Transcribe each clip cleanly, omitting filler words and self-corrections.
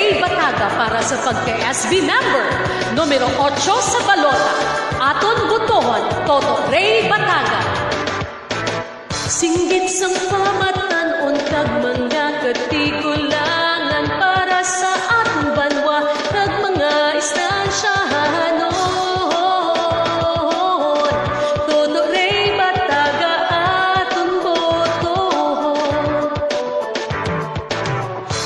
Ray Bataga para sa pagka-SB member. Numero 8 sa balota, aton butohon, Toto Ray Bataga. Singgit sang pamatan-on kag mga katigulangan para sa atong banwa kag mga istansyahanon. Toto Ray Bataga aton botohon.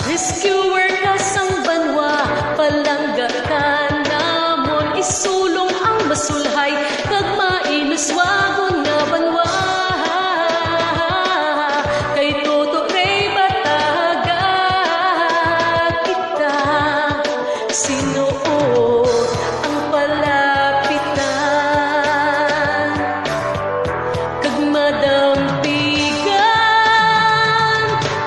Rescuer ka sang banwa, palangga ka namon, isulong ang masulhay kag mainuswagon nga banwa. Sinuot ang palapitan kag madampigan.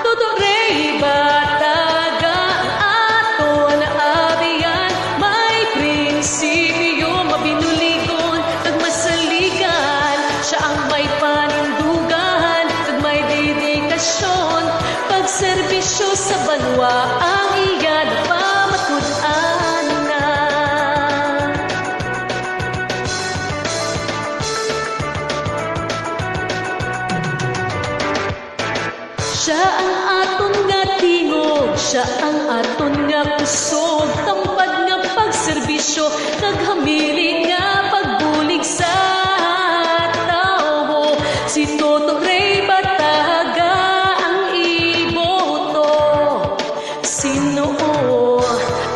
Toto Ray Bataga ato naabiyan, may prinsipyo mabinuligon kag masaligan. Siya ang may panindugan kag may dedikasyon, pagserbisyo sa banwa ang iyan pamatud-an. Siya ang aton nga tingog, siya ang aton nga kusog, tambad nga pagserbisyo, naghamili nga pagbulig sa tao. Si Toto Ray Bataga ang iboto, Sinoo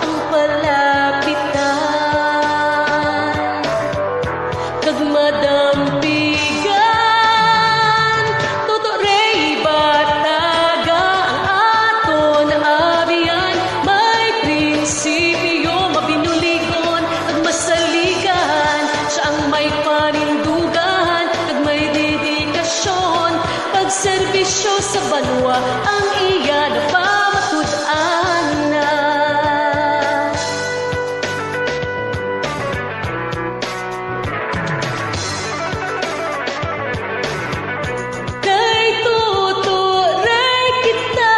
ang palapitan kag madampigan. Toto Ray Bataga ang aton abiyan, may prinsipyo mabinuligon kag masaligan. Siya ang may panindugan kag may dedikasyon, pagserbisyo sa banwa ang iyan pamatud-an na. Kay Toto Ray kita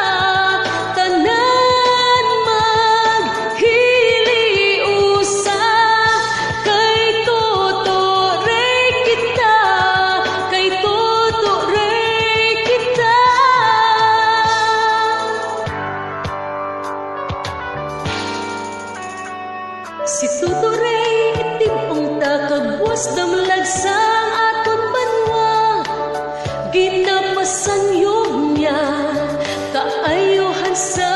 tanan maghiliusa. Kay Toto Ray kita, kay Toto Ray kita. Si Toto Ray itibong takagwas damlag sang aton banwa, ginapasanyog niya kaayuhan sa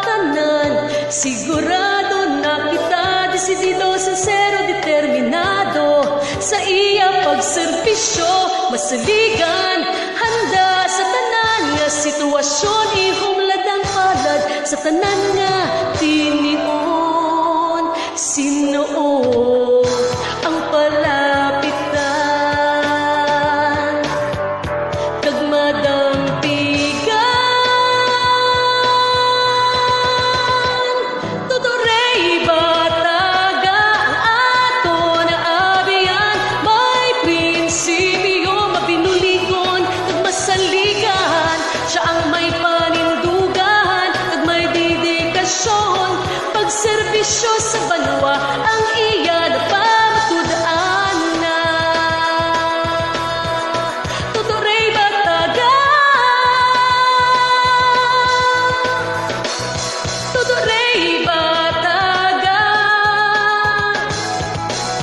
tanan. Sigurado na kita, desidido, sincero, determinado sa iya pagserbisyo, masaligan, handa sa tanan nga sitwasyon, ihumladang palad sa tanan nga tinion. Sinuot ang palapitan kag madampigan. Toto Ray Bataga ang aton naabiyan, may prinsipyo mabinuligon kag masaligan. Siya ang may panindugan kag may dedikasyon, pagserbisyo sa banwa ang iyan pamatud-an na. Toto Ray Bataga, Toto Ray Bataga,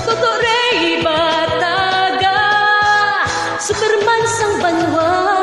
Toto Ray Bataga, Superman sang banwa.